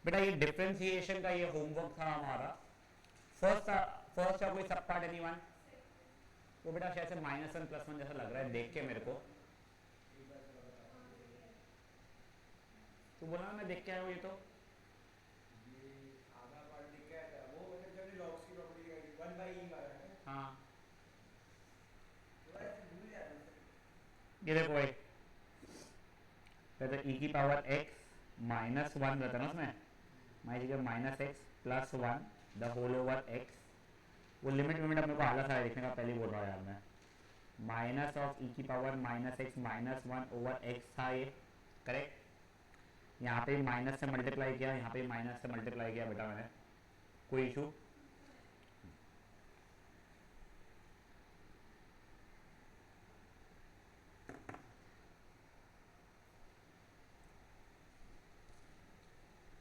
बेटा ये डिफरेंशिएशन का ये होमवर्क था हमारा। फर्स्ट का कोई सब पार्ट एनीवन? वो बेटा शायद से -1 +1 जैसा लग रहा है देख के मेरे को। तू बोला ना मैं देख के आया हूँ ये तो। हाँ ये देखो भाई, तो ई की पावर x -1 रहता है ना उसमें, माइनस जगह -x + 1 the whole over x। वो लिमिट अपने को आलस आया देखने का, पहले बोल रहा हूँ यार मैं। माइनस ऑफ ई की पावर -x -1/x था ये, करेक्ट। यहाँ पे माइनस से मल्टीप्लाई किया, यहाँ पे माइनस से मल्टीप्लाई किया बेटा मैंने, कोई इशू?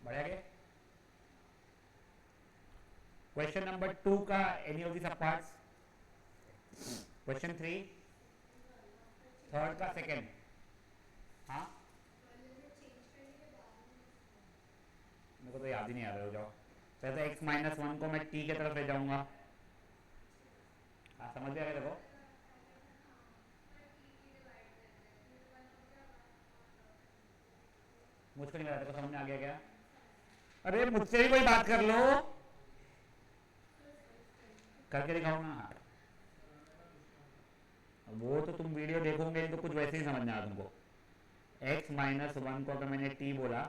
बढ़िया के क्वेश्चन नंबर 2 का एनी ऑफ दी सब पार्ट्स? क्वेश्चन 3 थर्ड का सेकंड? हाँ मेरे को तो याद ही नहीं आ रहा, हो जाओ। पहले x -1 को मैं t के तरफ ले जाऊंगा। हाँ समझ गया देखो। मुझको नहीं पता, समझ में आ गया क्या? अरे मुझसे भी कोई बात कर लो, करके दिखाओ ना। वो तो तुम वीडियो देखोगे तो कुछ वैसे ही समझना है तुमको। x -1 को अगर मैंने t बोला,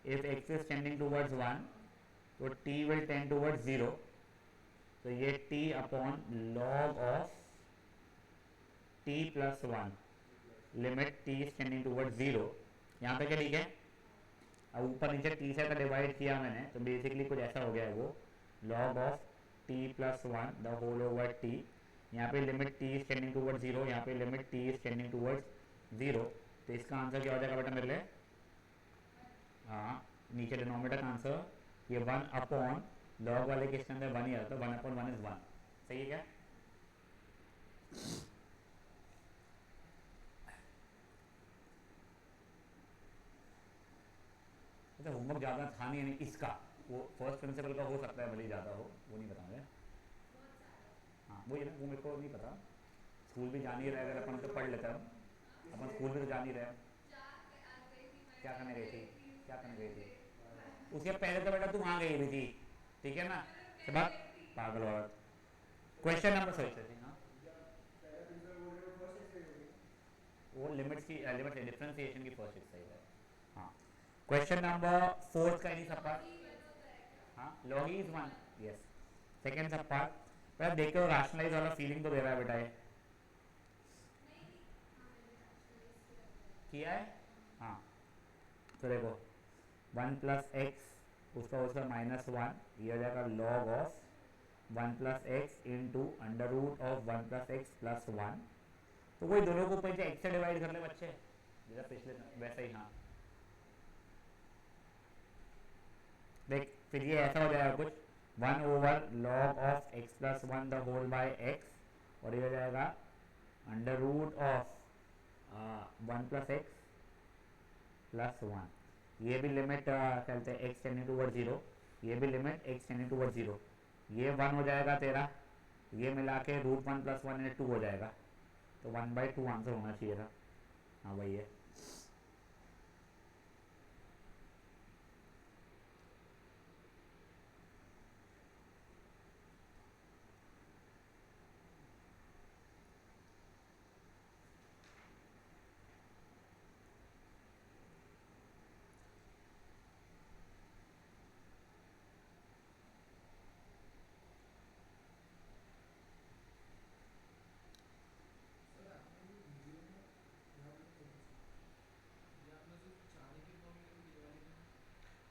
if x is tending towards 1 तो t विल टेंड टूवर्ड्स 0, तो ये t upon log of t + 1 limit t is tending towards 0। यहाँ पे क्या ठीक है? अब ऊपर नीचे t से डिवाइड किया मैंने, तो बेसिकली कुछ ऐसा हो गया है वो, log of t + 1 the whole over t। यहाँ पे limit t is tending towards 0, यहाँ पे limit t is tending towards 0। तो इसका आंसर क्या हो जाएगा बेटा मेरे लिए? हाँ नीचे डिनोमिनेटर का आंसर ये 1 अपॉन लॉग वाले के इसके अंदर 1 ही आता है, 1/1 इज 1। सही है क्या? अच्छा होमवर्क ज़्यादा था नहीं यानी इसका, वो फर्स्ट प्रिंसिपल का हो सकता है भले ज़्यादा हो, वो नहीं पता मुझे। हाँ वो ये ना, वो मेरे को नहीं पता। स्कूल भी जा नहीं रहे, अगर अपन तो पढ़ लेते हैं, अपन स्कूल भी तो जा नहीं रहे। क्या करने गई थी? क्या करने गई थी? उसके पहले तो बेटा तू वहाँ गई हुई थी, ठीक है ना? के बाद पागल औरत। क्वेश्चन नंबर सही हाँ, वो लिमिट्स की लिमिट डिफरेंशिएशन की फर्स्ट एक्सरसाइज है। हाँ क्वेश्चन नंबर 4 का एनी सब पार्ट? हाँ log is 1, यस। सेकेंड सब पार्ट बेटा देखो, रैशनलाइज वाला फीलिंग तो दे रहा है बेटा ये, किया है? हाँ तो देखो 1 + x उसका उसका -1, ये हो जाएगा log of 1 + x into √1 + x + 1। तो वही दोनों को पहले x से डिवाइड कर ले बच्चे, जैसा पिछले वैसा ही। हाँ देख फिर ये ऐसा हो जाएगा कुछ 1/log of x + 1 the whole by x, और ये हो जाएगा √of 1 + x + 1। ये भी लिमिट चलते हैं x टेंडिंग टूवर्ड 0, ये भी लिमिट x टेंडिंग टूवर्ड 0। ये 1 हो जाएगा तेरा, ये मिला के √1 + 1 2 हो जाएगा, तो 1/2 आंसर होना चाहिए था। हाँ वही है।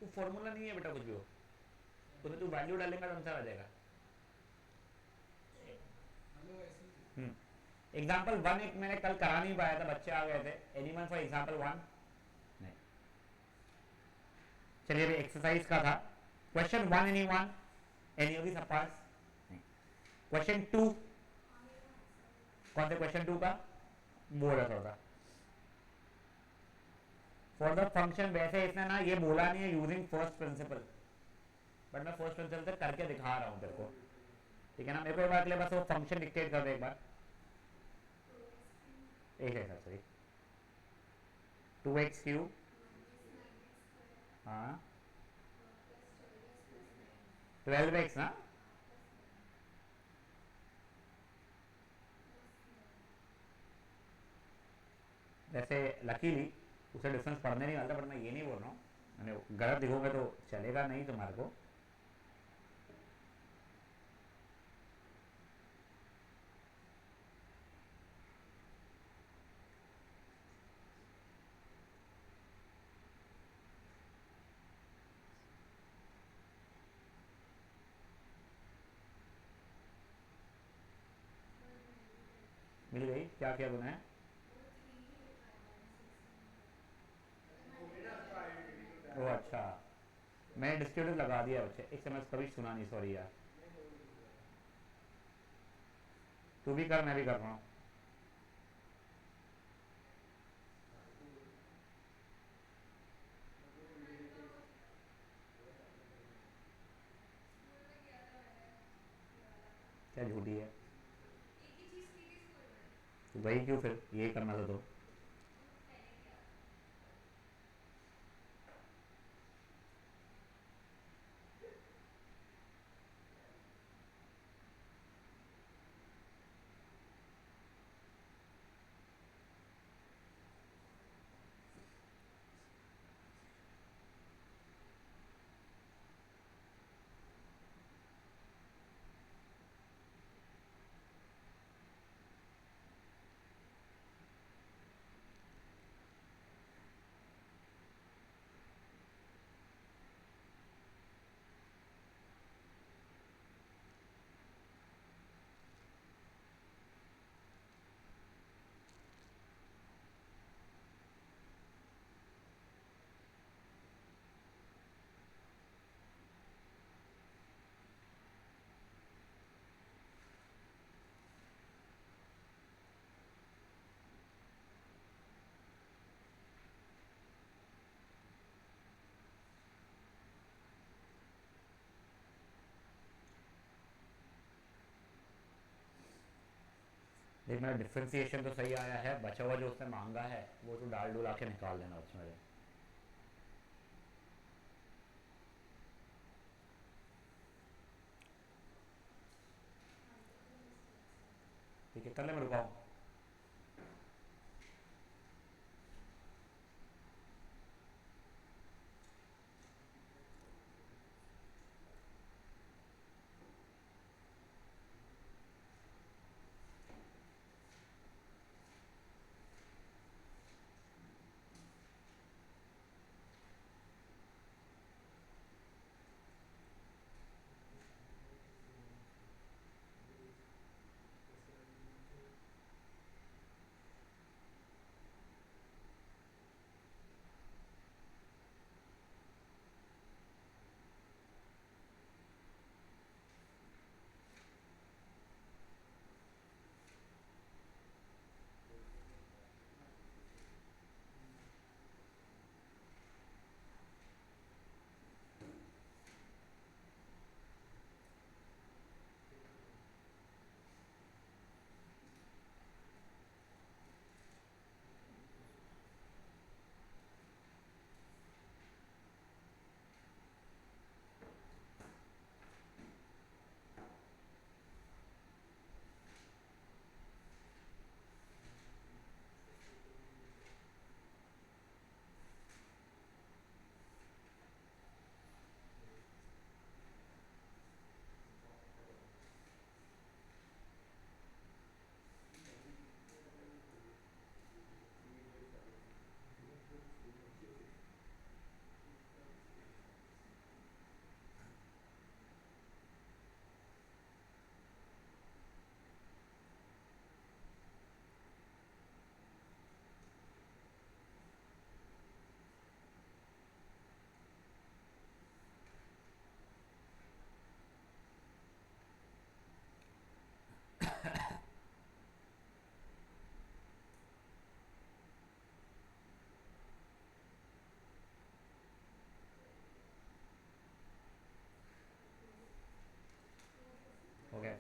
वो फॉर्मूला नहीं है बेटा कुछ भी हो, उसमें तू वैल्यू डालेगा तो आंसर आ जाएगा। एग्जाम्पल 1 एक मैंने कल करा नहीं पाया था, बच्चे आ गए थे। Anyone for example 1? नहीं। चलिए अभी एक्सरसाइज का था। Question 1 anyone? Any of the सब पार्ट्स? नहीं। क्वेश्चन 2 कौन सा क्वेश्चन 2 का? बोल रहा था फॉर द फंक्शन, वैसे इसने ना ये बोला नहीं है यूजिंग फर्स्ट प्रिंसिपल, बट मैं फर्स्ट प्रिंसिपल तक करके दिखा रहा हूँ तेरे को, ठीक है ना। मेरे को एक बार के लिए बस वो फंक्शन डिक्टेट कर दे एक बार, एक है सॉरी, 2x³ हाँ 12x ना, वैसे लकीली उसे डिफरेंस पढ़ने नहीं वाला, बट मैं ये नहीं बोल रहा हूँ, मैंने गलत दिखोगे तो चलेगा नहीं तुम्हारे को। मिल गई, क्या किया तूने? ओह अच्छा, मैंने डिस्ट्रीब्यूटिव लगा दिया बच्चे, एक समय कभी सुना नहीं, सॉरी यार। तू भी कर, मैं भी कर रहा हूँ। क्या झूठी है, तो वही क्यों फिर ये करना था तो। देख मेरा डिफ्रेंसिएशन तो सही आया है, बचा हुआ जो उसने मांगा है वो तो डाल डुला के निकाल देना उसमें से। ठीक है, कर ले, मैं रुका हूँ।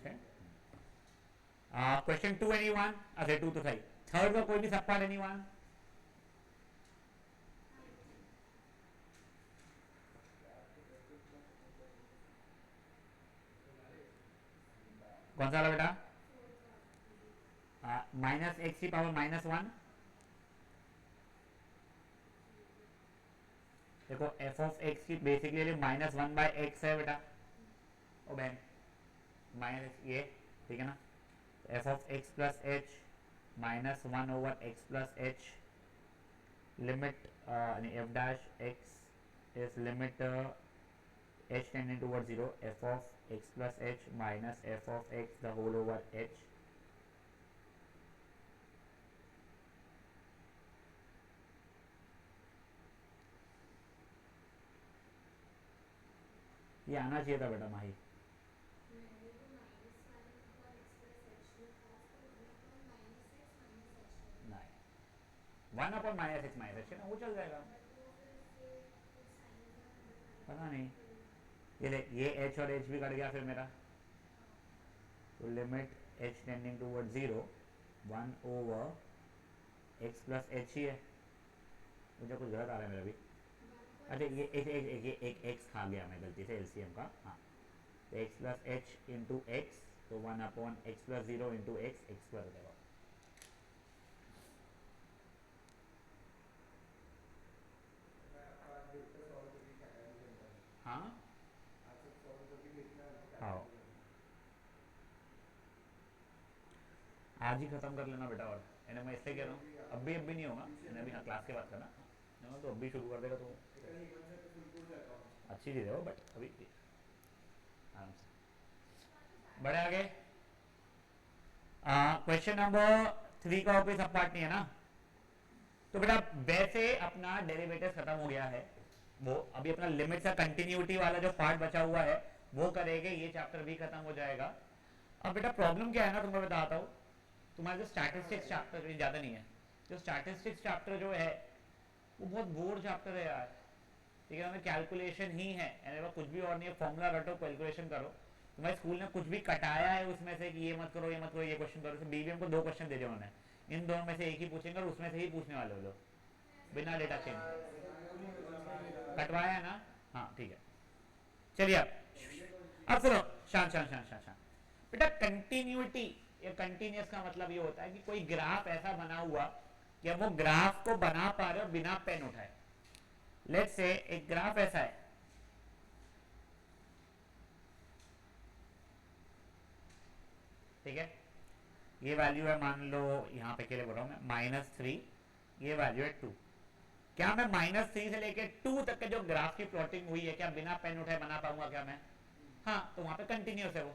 है। Question 2 anyone? अच्छा 2 तो सही। थर्ड का कोई भी सब पार्ट एनीवन? कौन सा वाला बेटा? माइनस एक्स की पावर -1। देखो एफ ऑफ एक्स की बेसिकली -1/x है बेटा। ओ बहन माइनस ये, ठीक है ना? F of x plus h -1/x+h limit f dash x is limit h tending towards 0 f of x plus h minus f of x the whole over h। ये आना चाहिए था बेटा माही। नहीं 1/-x है ना, वो चल जाएगा। पता नहीं, ये देख ये h और h भी कट गया फिर मेरा, तो limit h tending towards 0 1/x+h ही है। मुझे कुछ गलत आ रहा है मेरा भी। अच्छा ये एक x खा गया मैं गलती से एलसीएम का। हाँ तो x plus H into x, तो 1/x+0 इंटू एक्स स्क्वायर हो जाएगा। हाँ हाँ आज ही खत्म कर लेना बेटा। और यानी मैं इससे कह रहा हूँ अभी नहीं होगा, यानी अभी हाँ क्लास के बाद करना, तो अभी शुरू कर देगा तो अच्छी चीज़ है वो, बट अभी आराम से बढ़े आगे। क्वेश्चन नंबर 3 का ऑफिस सब पार्ट नहीं है ना, तो बेटा वैसे अपना डेरिवेटिव खत्म हो गया है। वो अभी अपना लिमिट का कंटिन्यूटी वाला जो पार्ट बचा हुआ है वो करेंगे, ये चैप्टर भी खत्म हो जाएगा। अब बेटा प्रॉब्लम क्या है ना, तुम्हें बताता हूँ। तुम्हारा जो स्टैटिस्टिक्स चैप्टर ज़्यादा नहीं है, जो स्टैटिस्टिक्स चैप्टर जो है वो बहुत बोर चैप्टर है यार। ठीक है, हमें कैलकुलेशन ही है, यानी कुछ भी और नहीं है, फॉर्मूला रटो कैलकुलेशन करो। तुम्हारे स्कूल ने कुछ भी कटाया है उसमें से कि ये मत करो ये मत करो ये क्वेश्चन करो। बीबीएम को 2 क्वेश्चन दे दिया उन्होंने, इन दोनों में से एक ही पूछेंगे और उसमें से ही पूछने वाले हो लोग बिना डेटा चेंज कटवाया है ना। हाँ ठीक है, चलिए अब सुनो, शांत शांत शांत शांत शांत बेटा। कंटिन्यूटी या कंटिन्यूस का मतलब ये होता है कि कोई ग्राफ ऐसा बना हुआ कि हम वो ग्राफ को बना पा रहे हो बिना पेन उठाए। लेट्स से एक ग्राफ ऐसा है, ठीक है, ये वैल्यू है मान लो, यहाँ पे के लिए बोल रहा हूँ मैं -3, ये वैल्यू है 2। क्या मैं -3 से लेके 2 तक के जो ग्राफ की प्लॉटिंग हुई है क्या बिना पेन उठाए बना पाऊंगा क्या मैं? हाँ, तो वहां पे कंटिन्यूस है वो।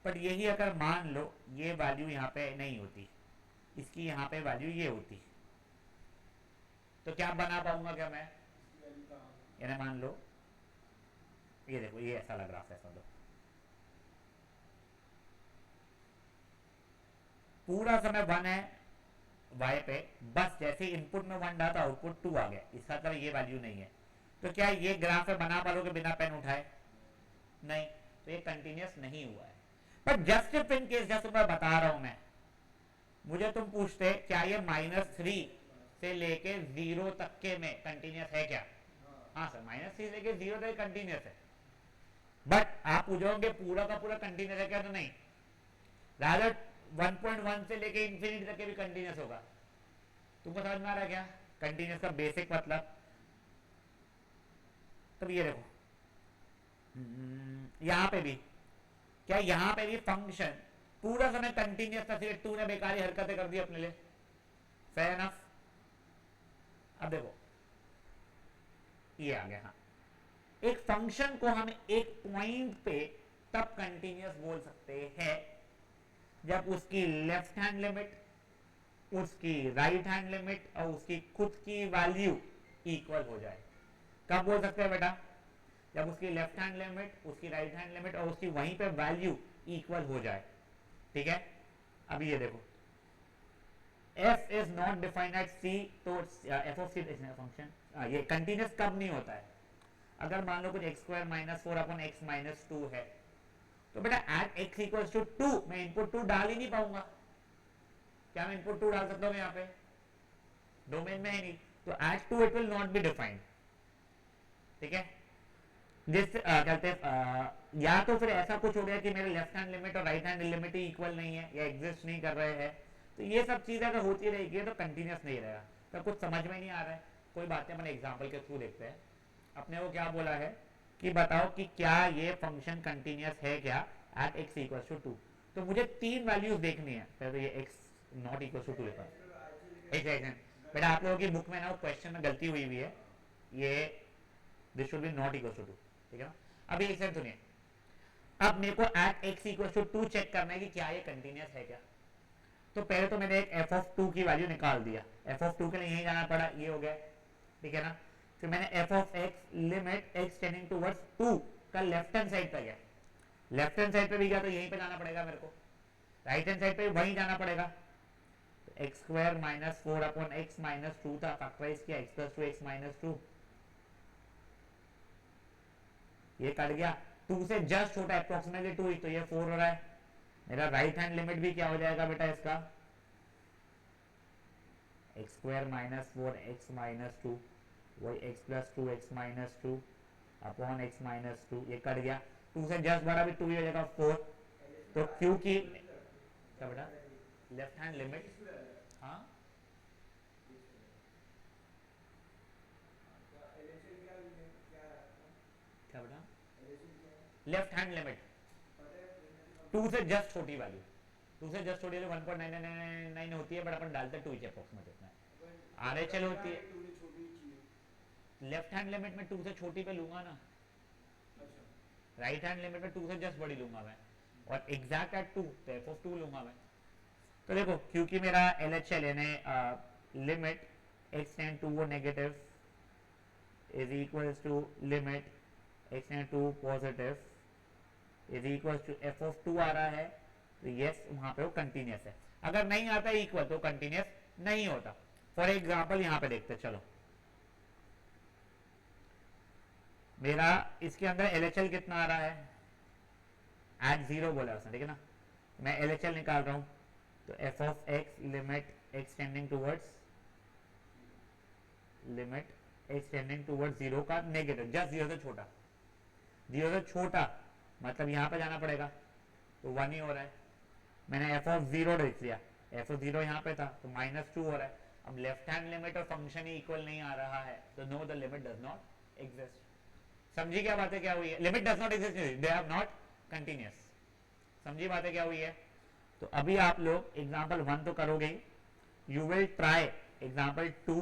बट यही अगर मान लो ये वैल्यू यहाँ पे नहीं होती, इसकी यहाँ पे वैल्यू ये होती, तो क्या बना पाऊंगा क्या मैं? यानी मान लो ये देखो ये ऐसा लग रहा है, समझो पूरा समय 1 है y पे, बस जैसे इनपुट में 1 डाला आउटपुट 2 आ गया, इसका मतलब ये वैल्यू नहीं है। तो क्या ये ग्राफ है बना पाओगे बिना पेन उठाए? नहीं, तो ये कंटिन्यूस नहीं हुआ है। पर जस्ट इफ इन केस, जैसे मैं बता रहा हूं मैं, मुझे तुम पूछते क्या ये -3 से लेके 0 तक के में कंटिन्यूस है क्या? हाँ सर, -3 से लेके 0 तक कंटिन्यूस है। बट आप पूछोगे पूरा का पूरा कंटिन्यूस है क्या? तो नहीं, रादर 1.1 से लेके इंफिनिटी तक के भी कंटिन्यूस होगा। तुमको समझ में आ रहा है क्या कंटिन्यूस का बेसिक मतलब? तब ये देखो यहां पे भी, क्या यहां पे भी फंक्शन पूरा समय कंटिन्यूस था, सिर्फ तूने बेकारी हरकतें कर दी अपने लिए। Fair enough. अब देखो ये आ गया। हाँ, एक फंक्शन को हम एक पॉइंट पे तब कंटिन्यूस बोल सकते हैं जब उसकी लेफ्ट हैंड लिमिट, उसकी राइट हैंड लिमिट और उसकी खुद की वैल्यू इक्वल हो जाए। कब बोल सकते हैं बेटा? जब उसकी लेफ्ट हैंड लिमिट, उसकी राइट हैंड लिमिट और उसकी वहीं पे वैल्यू इक्वल हो जाए। ठीक है, अब ये देखो f is not defined at c, तो f ऑफ c फंक्शन ये कंटिन्यूस कब नहीं होता है? अगर मान लो कुछ x² -4/x - 2 है, तो बेटा एट एक्स इक्वल्स टू 2 मैं इनपुट 2 डाल ही नहीं पाऊंगा। क्या मैं इनपुट 2 डाल सकता हूँ यहाँ पे? डोमेन में है नहीं, तो at 2 it will not be defined. ठीक है, जिस कहते हैं या तो फिर ऐसा कुछ हो गया कि मेरे लेफ्ट हैंड लिमिट और राइट हैंड लिमिट ही इक्वल नहीं है या एग्जिस्ट नहीं कर रहे हैं। तो ये सब चीजें अगर होती रहेगी तो कंटिन्यूस नहीं रहेगा, तो कुछ समझ में नहीं आ रहा है। कोई बात नहीं, अपन एग्जाम्पल के थ्रू देखते हैं। अपने को क्या बोला है कि बताओ कि क्या ये फंक्शन कंटिन्यूस है क्या एट एक्स इक्वल टू 2। तो मुझे 3 वैल्यूज देखनी है। पहले ये एक्स नॉट इक्वल टू 2 लिखा है। बेटा आप लोगों की बुक में ना क्वेश्चन में गलती हुई है, ये this should be not equal to 2। ठीक है ना? अभी एक सेकंड सुनिए। अब मेरे को at x equal to 2 check करना है कि क्या ये कंटिन्यूस है क्या। तो पहले तो मैंने एक एफ ऑफ 2 की वैल्यू निकाल दिया। एफ ऑफ 2 के लिए यही जाना पड़ा, ये हो गया। ठीक है ना? फिर मैंने F of x limit x tending towards 2 का लेफ्ट हैंड साइड पे गया। लेफ्ट हैंड साइड पे भी गया तो यहीं पे जाना पड़ेगा मेरे को। राइट हैंड साइड पे वहीं जाना पड़ेगा। तो x square minus 4 upon x minus 2 था, फैक्टराइज किया एक्स प्लस 2 एक्स माइनस 2, ये कट गया। 2 से जस्ट छोटा अप्रोक्सीमेटली 2 तो ये 4 हो रहा है। मेरा राइट हैंड लिमिट भी क्या हो जाएगा बेटा इसका? X square minus 4 x minus 2 वही x plus 2 x minus 2 upon x minus 2, ये कट गया। 2 से जस्ट बड़ा भी 2 ही हो जाएगा 4। तो क्यू की क्या बेटा लेफ्ट हैंड लिमिट, हाँ क्या बेटा लेफ्ट हैंड लिमिट 2 से जस्ट छोटी वैल्यू, 2 से जस्ट छोटी वैल्यू 1.999 होती है, बट अपन डालते 2 ही अप्रोक्सीमेट इतना आरएचएल होती है। लेफ्ट हैंड लिमिट में 2 से छोटी पे लूंगा ना, राइट हैंड लिमिट में 2 से जस्ट बड़ी लूंगा मैं, और एग्जैक्ट एट 2 तो एफ ऑफ 2 लूंगा मैं। तो देखो क्योंकि मेरा एलएचएल यानी लिमिट एक्स टेंड टू वो negative is equals to limit x tend to positive is equals to f of 2 आ रहा है, तो यस वहां पे वो कंटिन्यूस है। अगर नहीं आता इक्वल तो कंटिन्यूस नहीं होता। फॉर एग्जाम्पल यहाँ पे देखते चलो, मेरा इसके अंदर एलएचएल कितना आ रहा है एट 0 बोला उसने। ठीक है ना? मैं एलएचएल निकाल रहा हूं, तो F of x limit x tending towards limit x tending towards 0 का नेगेटिव जस्ट 0 से छोटा, 0 से छोटा मतलब यहां पे जाना पड़ेगा, तो 1 ही हो रहा है। मैंने एफ ऑफ 0 लिख लिया, एफ ऑफ 0 यहाँ पे था तो -2 हो रहा है। अब लेफ्ट हैंड लिमिट और फंक्शन ही इक्वल नहीं आ रहा है, तो no the limit does not exist. समझी क्या बातें क्या हुई है? Limit does not exist, they are not continuous. समझी बातें क्या हुई है? तो अभी आप लोग एग्जांपल 1 तो करोगे, यू विल ट्राई एग्जांपल 2।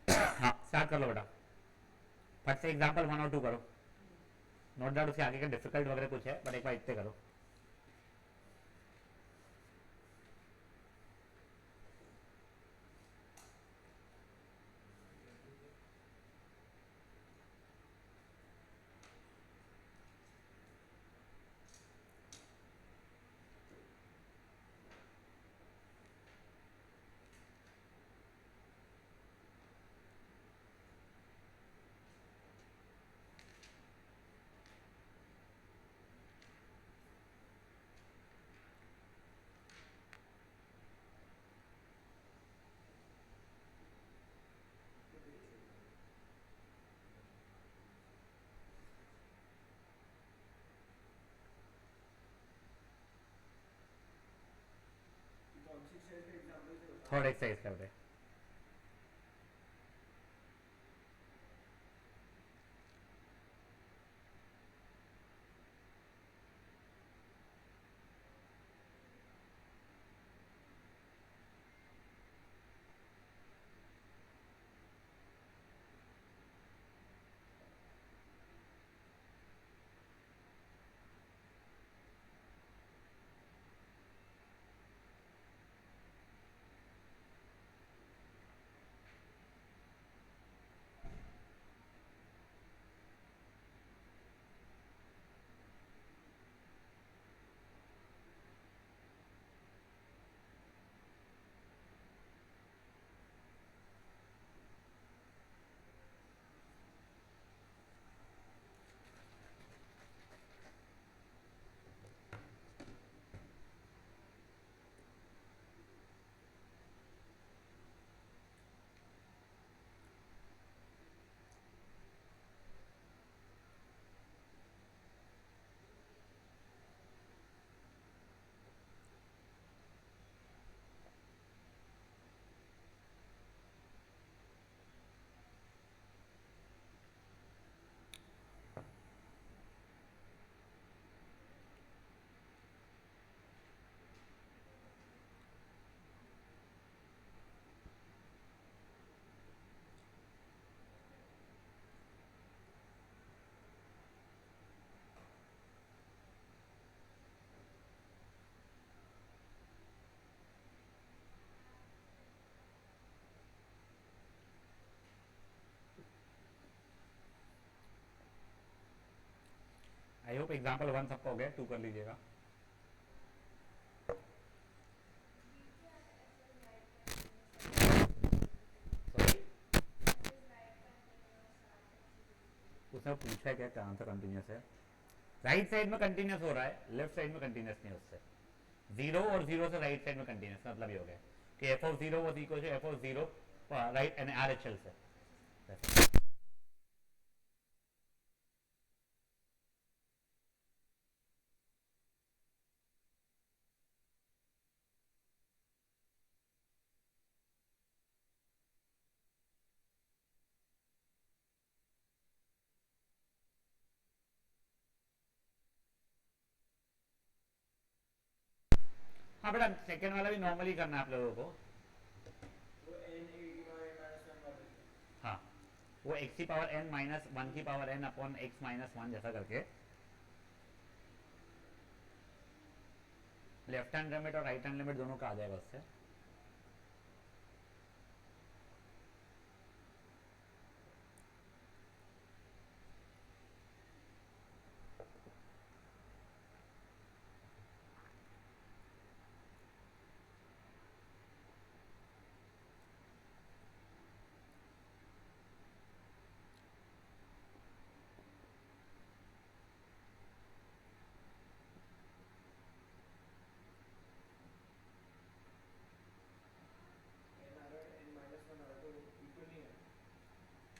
हाँ स्टार्ट कर लो बेटा, फट से एग्जांपल 1 और 2 करो। नोट डाउट उसके आगे का डिफिकल्ट वगैरह कुछ है, बट एक बार इतने करो। थर्ड एक्सरसाइज कर रहे। आई होप एग्जाम्पल 1 सबका हो गया, 2 कर लीजिएगा। उसने पूछा क्या आंसर कंटिन्यूस है? राइट साइड में कंटिन्यूस हो रहा है, लेफ्ट साइड में कंटिन्यूस नहीं। उससे जीरो और जीरो से राइट साइड में कंटिन्यूस, मतलब ये हो गया कि f of zero was equal to f of zero right and R H L से। हाँ बेटा, सेकेंड वाला भी नॉर्मली करना है आप लोगों को। हाँ, वो एक्स की पावर एन माइनस वन की power n upon x minus one जैसा करके लेफ्ट हैंड लिमिट और राइट हैंड लिमिट दोनों का आ जाएगा उससे।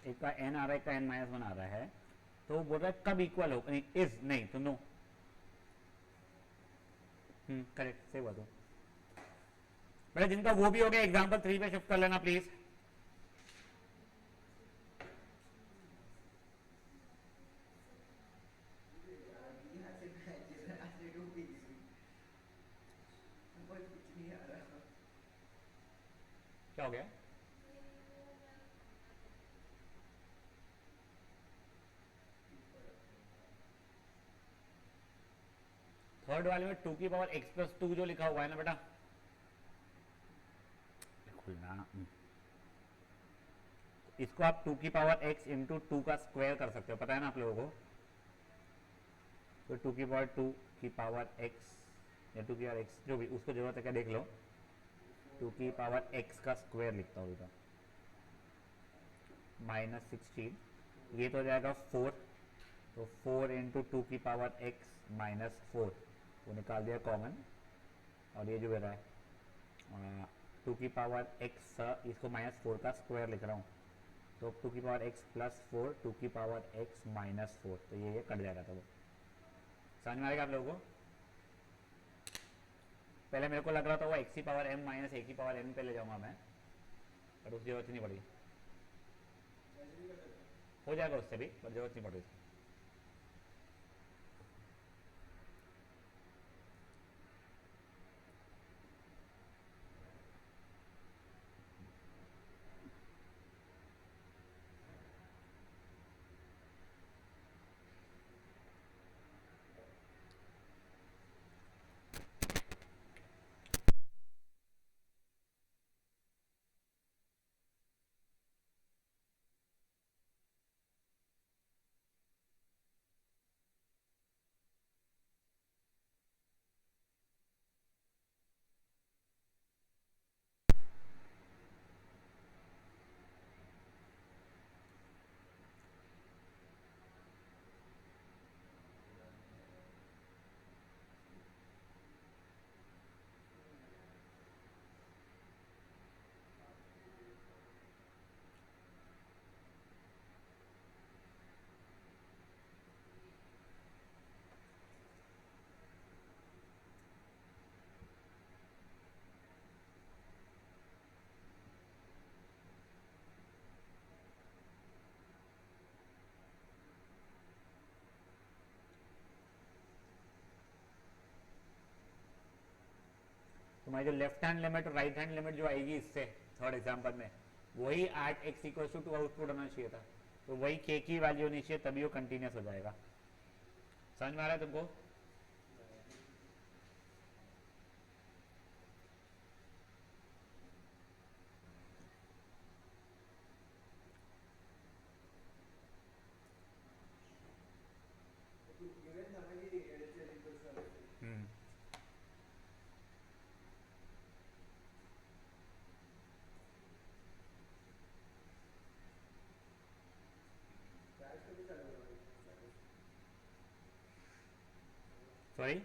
एक का एन आ रहा है, एक का एन माइनस वन आ रहा है, तो वो बोल रहा है कब इक्वल हो, नहीं इज नहीं तो नो। करेक्ट, सही बात हो बेटा। जिनका वो भी हो गया एग्जाम्पल 3 पे शिफ्ट कर लेना प्लीज। क्या हो गया? थर्ड वाले में 2 की पावर x प्लस 2 जो लिखा हुआ है ना बेटा, खुलना, इसको आप 2 की पावर x इंटू 2 का स्क्वायर कर सकते हो, पता है ना आप लोगों को। तो 2 की पावर 2 की पावर x या 2 की पावर x जो भी उसको जरूरत है क्या देख लो, 2 की पावर x का स्क्वायर लिखता हूँ बेटा, माइनस 16, ये तो हो जाएगा 4, तो 4 इंटू 2 की पावर x माइनस 4, वो निकाल दिया कॉमन, और ये जो मेरा है 2 की पावर x, इसको माइनस 4 का स्क्वायर लिख रहा हूँ, तो 2 की पावर x प्लस 4, 2 की पावर x माइनस 4, तो ये कट जाएगा। तो वो समझ में आएगा आप लोगों को। पहले मेरे को लग रहा था वो x की पावर m माइनस a की पावर n पे ले जाऊंगा मैं, पर उसकी जरूरत नहीं पड़ी, हो जाएगा उससे भी, पर जरूरत नहीं पड़ी। तुम्हारी जो लेफ्ट हैंड लिमिट और राइट हैंड लिमिट जो आएगी इससे थर्ड एग्जाम्पल में, वही at x equal to output होना चाहिए था, तो वही के की वैल्यू होनी चाहिए, तभी वो कंटिन्यूस हो जाएगा। समझ में आ रहा है तुमको? सॉरी,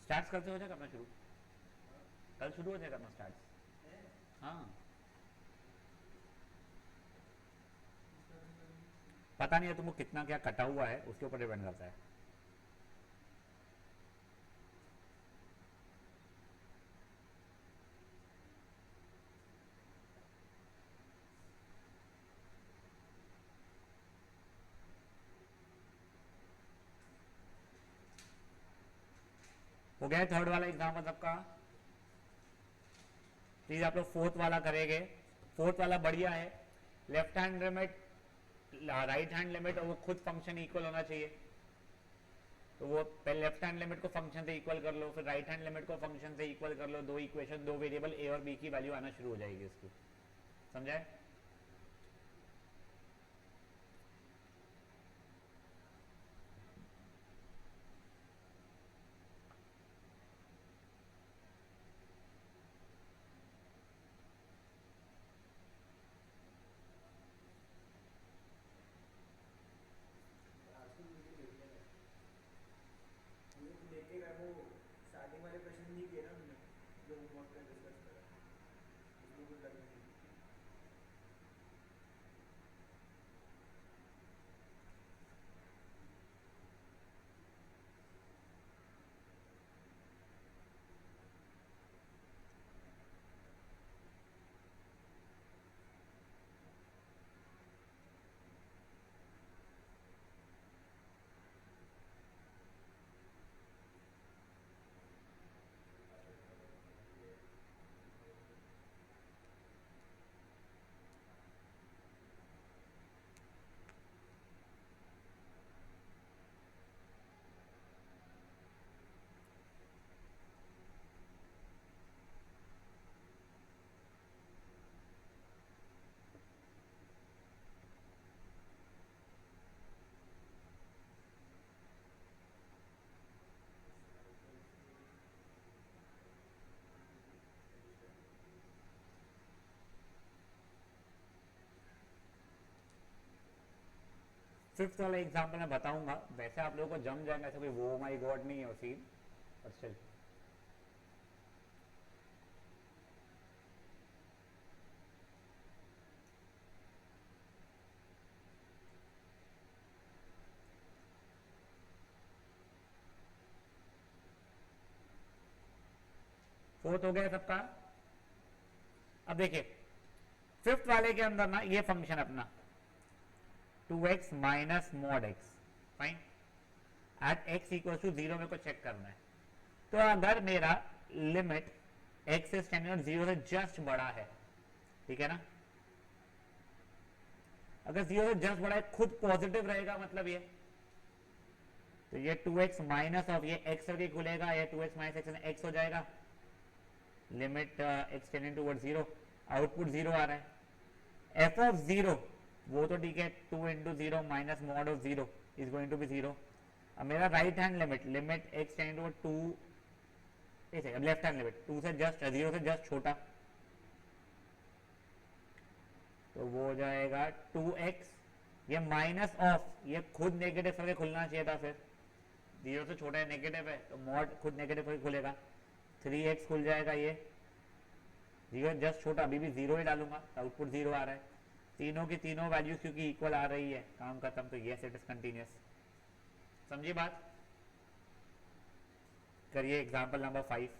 स्टार्ट करते हो जाए करना शुरू, कल शुरू हो जाए करना स्टार्ट। हाँ, पता नहीं है तुमको कितना क्या कटा हुआ है, उसके ऊपर डिपेंड करता है। हो गया थर्ड वाला एग्जाम्पल सबका। प्लीज आप लोग फोर्थ वाला करेंगे। फोर्थ वाला बढ़िया है। Left hand limit right hand limit और वो खुद फंक्शन इक्वल होना चाहिए। तो वो पहले लेफ्ट हैंड लिमिट को फंक्शन से इक्वल कर लो, फिर राइट हैंड लिमिट को फंक्शन से इक्वल कर लो, दो इक्वेशन, दो वेरिएबल ए और बी की वैल्यू आना शुरू हो जाएगी इसकी। समझाए? फिफ्थ वाला एग्जाम्पल मैं बताऊंगा, वैसे आप लोगों को जम जाएगा, ऐसा कोई वो माई गॉड नहीं है सीन, पर स्टिल। फोर्थ हो गया सबका। अब देखिए फिफ्थ वाले के अंदर ना ये फंक्शन अपना 2x minus mod x, fine, at x equal to 0 मेरे को चेक करना है। तो अगर मेरा लिमिट x इज टेंडिंग 0 से जस्ट बड़ा है, ठीक है ना, अगर 0 से जस्ट बड़ा है खुद पॉजिटिव रहेगा, मतलब ये, तो ये 2x माइनस ऑफ ये x करके खुलेगा, ये 2x माइनस x हो जाएगा, limit x tending towards 0, output 0 आ रहा है। f ऑफ 0 वो तो ठीक है, 2 into 0 minus mod of 0 is going to be 0। अब मेरा right hand limit, limit x tending toward 2, अब लेफ्ट हैंड लिमिट 2 से जस्ट 0 से जस्ट छोटा, तो वो हो जाएगा 2x, ये माइनस ऑफ ये खुद नेगेटिव करके खुलना चाहिए था, फिर 0 से छोटा है, नेगेटिव है, तो मॉड खुद नेगेटिव करके खुलेगा, 3x खुल जाएगा, ये 0 जस्ट छोटा, अभी भी 0 ही डालूंगा, आउटपुट 0 आ रहा है। तीनों की तीनों वैल्यूज क्योंकि इक्वल आ रही है, काम खत्म, तो यस इट इज कंटिन्यूअस। समझिए बात? करिए एग्जांपल नंबर 5।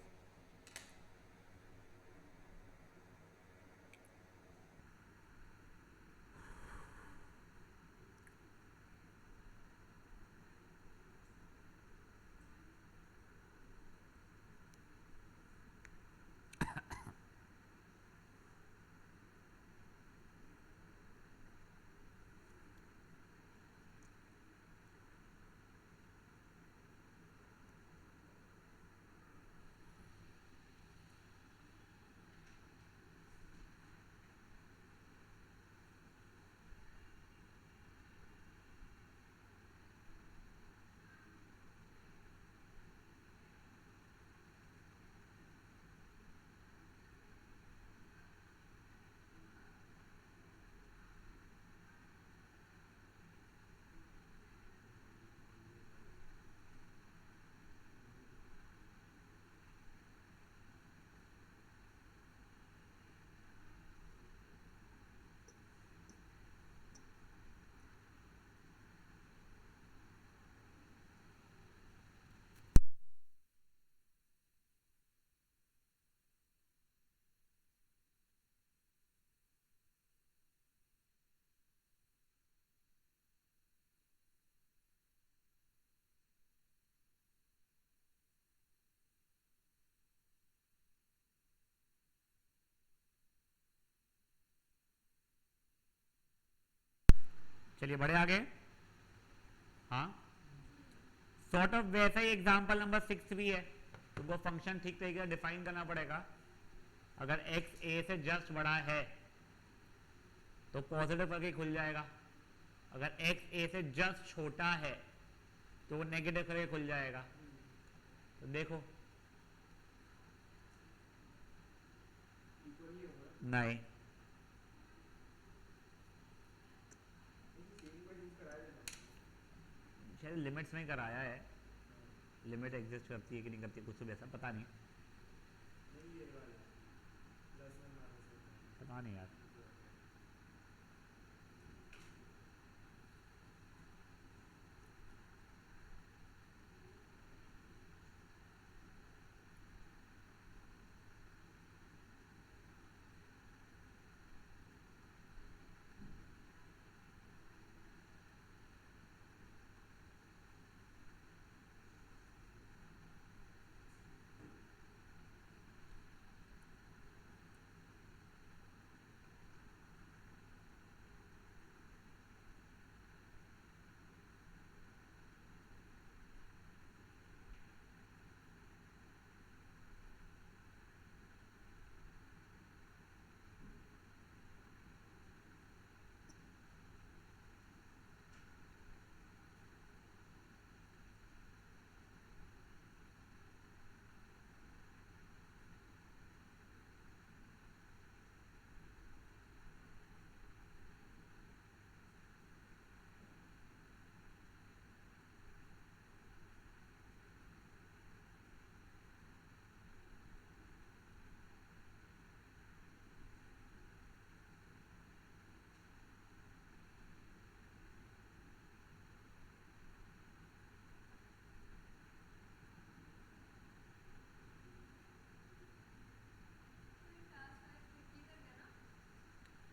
चलिए बढ़े आगे। हाँ, सॉर्ट ऑफ वैसा ही एग्जाम्पल नंबर 6 भी है। तो वो फंक्शन ठीक तरीके से डिफाइन करना पड़ेगा। अगर x a से जस्ट बड़ा है तो पॉजिटिव करके खुल जाएगा, अगर x a से जस्ट छोटा है तो वो नेगेटिव करके खुल जाएगा। तो देखो नहीं, शायद लिमिट्स में कराया है, लिमिट एग्जिस्ट करती है कि नहीं करती है, कुछ तो वैसा पता नहीं, पता नहीं यार।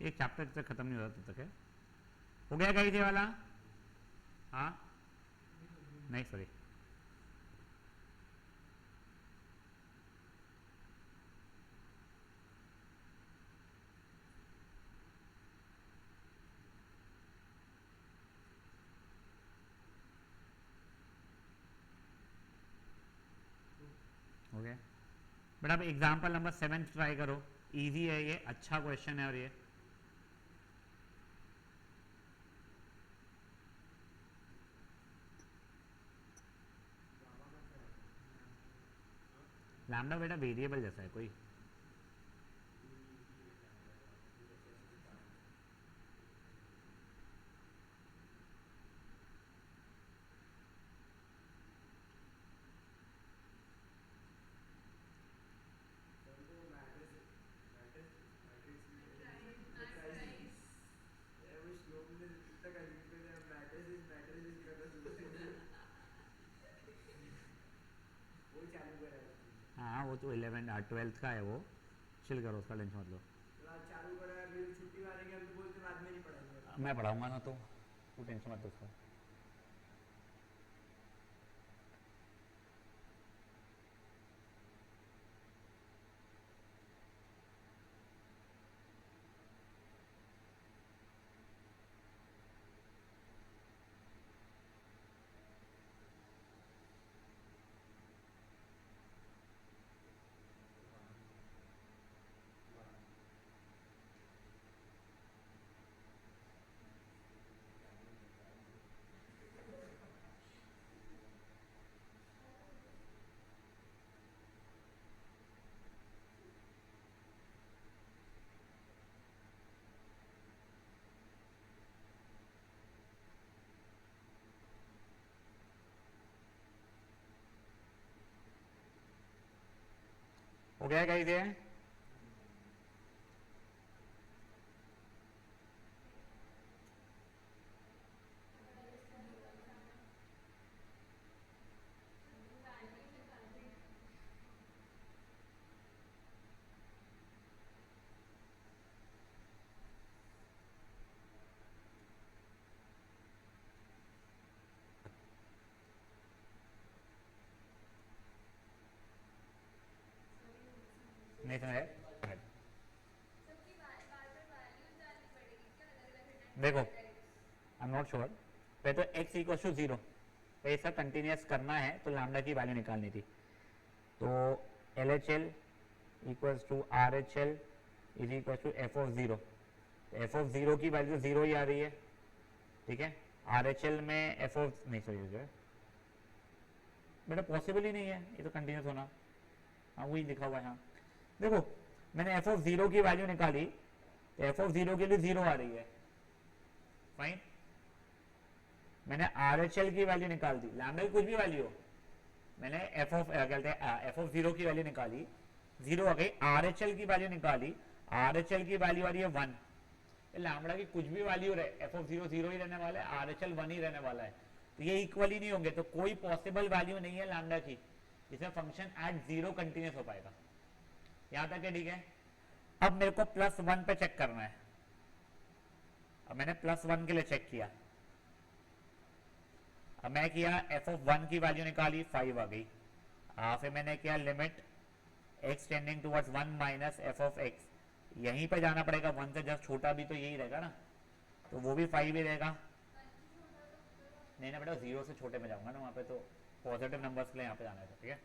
एक चैप्टर तक खत्म नहीं होता तब तक है। हो गया कहीं से वाला? हाँ नहीं सॉरी, हो गया। बट अब एग्जाम्पल नंबर 7 ट्राई करो, इजी है ये, अच्छा क्वेश्चन है। और ये लैम्डा बेटा वेरिएबल जैसा है कोई। हाँ वो तो 12th का है, वो चिल करो, उसका टेंशन मत लो। चालू करा फिर छुट्टी वाले के हम तो बोलते बाद में नहीं पढ़ाएंगे, मैं पढ़ाऊंगा ना, तो तू टेंशन मत लो उसका। हो गया कहीं से? नहीं समझे? देखो आई एम नॉट श्योर। पे तो x इक्वल टू 0 पे ऐसा कंटिन्यूस करना है तो लैम्डा की वैल्यू निकालनी थी। तो L H L equals to R H L is equal to f of 0। F of 0 की वैल्यू 0 ही आ रही है, ठीक है। आर एच एल में एफ ऑफ नहीं, सही जो है बेटा पॉसिबल ही नहीं है ये तो कंटिन्यूस होना। हाँ वही लिखा हुआ है। हाँ देखो मैंने एफ ऑफ 0 की वैल्यू निकाली तो एफ ऑफ 0 के लिए 0 आ रही है, फाइन। मैंने आर एच एल की वैल्यू निकाल दी, लैम्डा की कुछ भी वैल्यू हो, मैंने एफ ऑफ एफ ऑफ 0 की वैल्यू निकाली, 0 आ गई। आर एच एल की वैल्यू निकाली, आर एच एल की वैल्यू आ रही है 1। लैम्डा की कुछ भी वैल्यू रहे, एफ ऑफ 0 0 ही रहने वाला है, आर एच एल 1 ही रहने वाला है, तो ये इक्वल ही नहीं होंगे। तो कोई पॉसिबल वैल्यू नहीं है लैम्डा की जिसमें फंक्शन एट 0 कंटिन्यूस हो पाएगा। यहां तक है, ठीक है। अब मेरे को +1 पे चेक करना है। अब मैंने +1 के लिए चेक किया, अब मैं किया एफ ऑफ 1 की वैल्यू निकाली, 5 आ गई। फिर मैंने किया limit x tending towards 1 minus f of x, यहीं पे जाना पड़ेगा, 1 से जस्ट छोटा भी तो यही रहेगा ना, तो वो भी 5 ही रहेगा। नहीं ना बेटा 0 से छोटे में जाऊंगा ना, वहाँ पे तो पॉजिटिव नंबर्स के लिए यहाँ पे जाना है, ठीक है।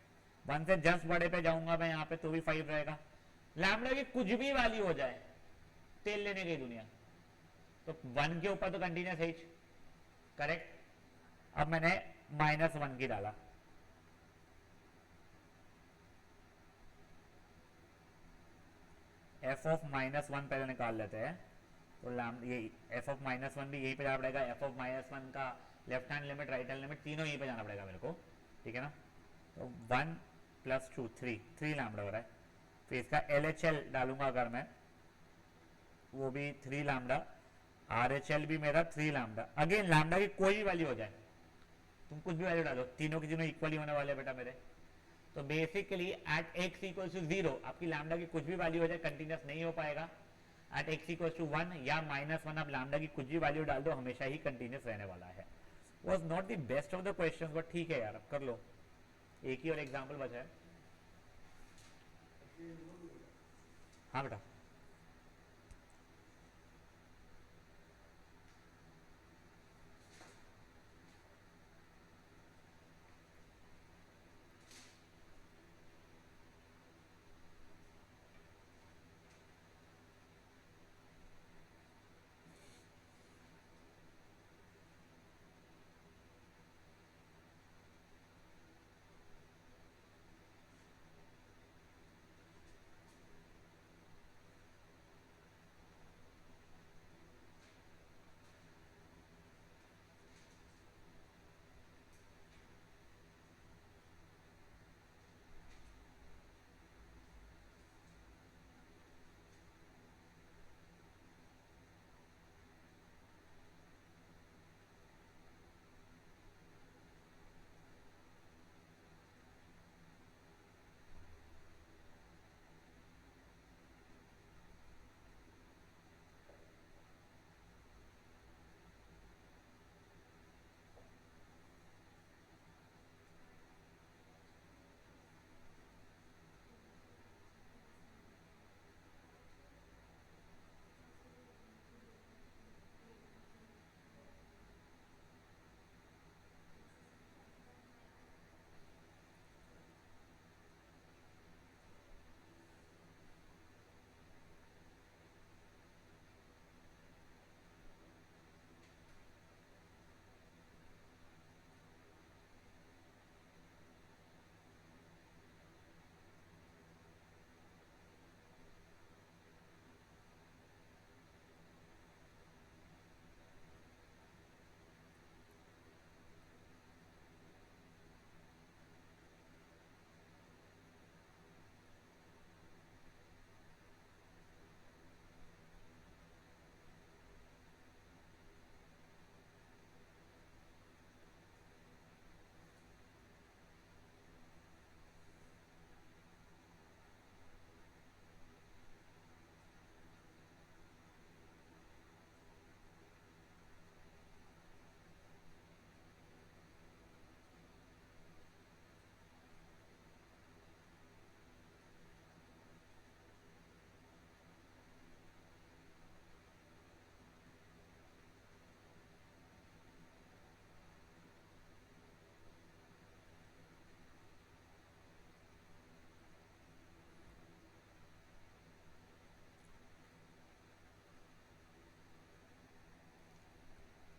1 से जस्ट बड़े पे जाऊंगा मैं यहाँ पे तो भी 5 रहेगा। लैम्डा की कुछ भी वैल्यू हो जाए, तेल लेने गई दुनिया, तो 1 के ऊपर तो कंटिन्यूस है, करेक्ट। अब मैंने -1 की डाला, एफ ऑफ -1 पहले निकाल लेते हैं। तो ये एफ ऑफ -1 भी यहीं पे जाना पड़ेगा, एफ ऑफ -1 का left hand limit right hand limit तीनों यहीं पे जाना पड़ेगा मेरे को, ठीक है ना। तो 1 + 2 3 लैम्डा हो रहा है। फिर इसका एल एच एल डालूंगा अगर मैं, वो भी 3 लैम्डा, आर एच एल भी मेरा 3 लैम्डा। अगेन लैम्डा की कोई भी वैल्यू हो जाए, तुम कुछ भी वैल्यू डालो, तीनों की तीनों इक्वली होने वाले बेटा मेरे। तो basically at x equal to 0 आपकी लैम्डा की कुछ भी वैल्यू हो जाए कंटिन्यूस नहीं हो पाएगा। एट x इक्वल टू 1 या -1 आप लैम्डा की कुछ भी वैल्यू डाल दो, हमेशा ही कंटिन्यूस रहने वाला है। Was not the best of the question, but ठीक है यार, अब कर लो। एक ही और एग्जाम्पल बचा है। हाँ बेटा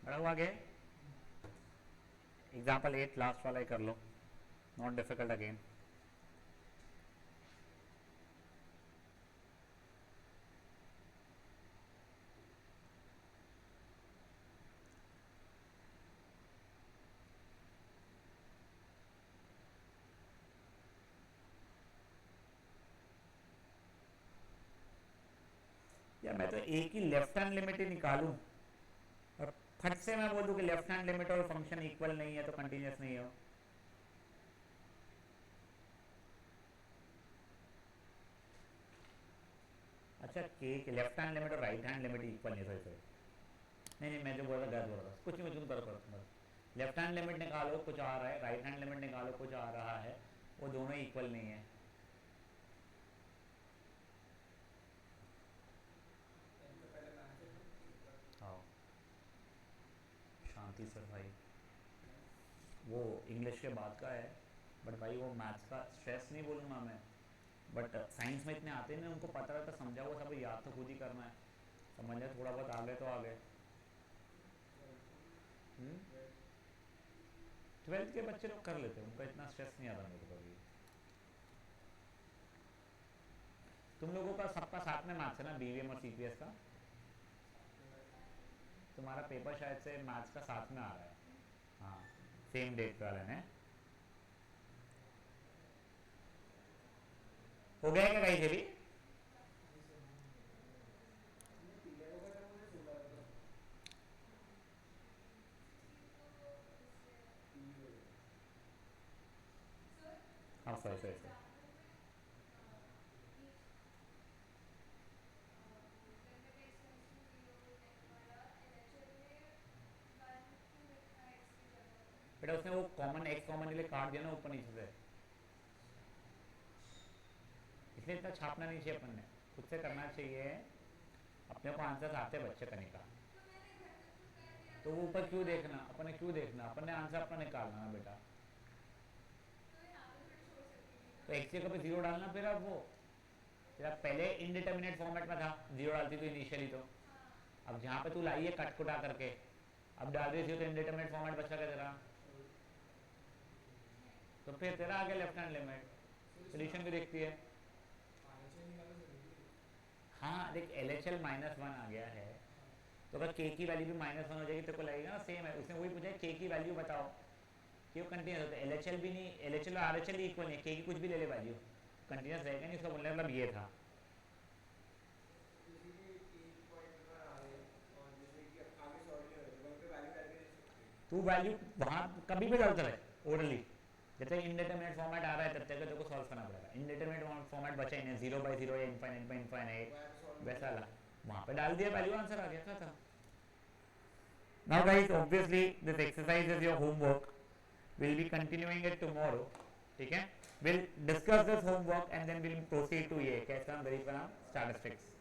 खड़ा हुआ आगे एग्जाम्पल 8 लास्ट वाला ही कर लो, नॉट डिफिकल्ट अगेन। या मैं तो एक ही लेफ्ट हैंड लिमिट ही निकालूं और फट से मैं बोल दूं कि लेफ्ट हैंड लिमिट और फंक्शन इक्वल नहीं है तो कंटिन्यूस नहीं हो। अच्छा के लेफ्ट हैंड लिमिट और राइट हैंड लिमिट इक्वल नहीं है, सही नहीं मैं जो बोल रहा गलत बोल रहा, कुछ नहीं तुम करो। लेफ्ट हैंड लिमिट निकालो कुछ आ रहा है, राइट हैंड लिमिट निकालो कुछ आ रहा है, वो दोनों इक्वल नहीं है। हाँ शांति सर भाई, वो इंग्लिश के बाद का है, बट भाई वो मैथ्स का स्ट्रेस नहीं बोलूँगा मैं, बट साइंस में इतने आते नहीं, उनको पता रहता समझा हुआ सब, याद तो खुद ही करना है, समझ लिया थोड़ा बहुत आगे तो आगे। 12th के बच्चे लोग कर लेते हैं, उनका इतना स्ट्रेस नहीं आता मेरे को भी। तुम लोगों का सबका साथ में मैथ्स है ना, बीवीएम और सीपीएस का? तुम्हारा पेपर शायद से मैथ्स का साथ में आ रहा है, हाँ सेम डेट वाले ने। हो गया क्या कहीं से भी? हाँ सही। बेटा उसने वो कॉमन एक्स कॉमन के लिए काट दिया ना ऊपर नीचे से, इसलिए इतना छापना नहीं चाहिए अपन ने, खुद से करना चाहिए, अपने को आंसर आते बच्चे करने का, तो वो ऊपर क्यों देखना, अपन ने क्यों देखना, अपन ने आंसर अपना निकालना ना बेटा। तो एक्स की जगह पे जीरो डालना, फिर अब वो तेरा पहले इनडिटर्मिनेट फॉर्मेट में था, जीरो डालती तो इनिशियली, तो अब जहाँ पे तू लाई है कट कुटा करके, अब डाल रही थी तो इनडिटर्मिनेट फॉर्मेट बचा क्या तेरा, तो फिर तेरा आ गया लेफ्ट हैंड लिमिट, सोल्यूशन भी देखती है। हाँ देख LHL -1 आ गया है, तो अगर k की वैल्यू भी -1 हो जाएगी तो को लगेगा ना सेम है, उसने वही पूछा k की वैल्यू बताओ, क्यों कंटिन्यूस होता है, LHL भी नहीं, LHL और RHL इक्वल नहीं है, k की कुछ भी ले ले वैल्यू कंटिन्यूस रहेगा नहीं, उसका बोलने मतलब ये था। तू वैल्यू वहाँ कभी भी डालता रहे ओरली, जब तक इंडिटरमिनेट फॉर्मेट आ रहा है तब तक तेरे को सॉल्व करना पड़ेगा, इंडिटरमिनेट फॉर्मेट बचा ही नहीं, 0/0 या इनफाइनाइट वैसा ला, वहाँ पे डाल दिया वैल्यू आंसर आ गया, क्या था। Now guys, obviously this exercise is your homework, we'll be continuing it tomorrow, ठीक है, we'll discuss this homework and then we'll proceed to ये कैसे हम वेरीफाई स्टैटिस्टिक्स।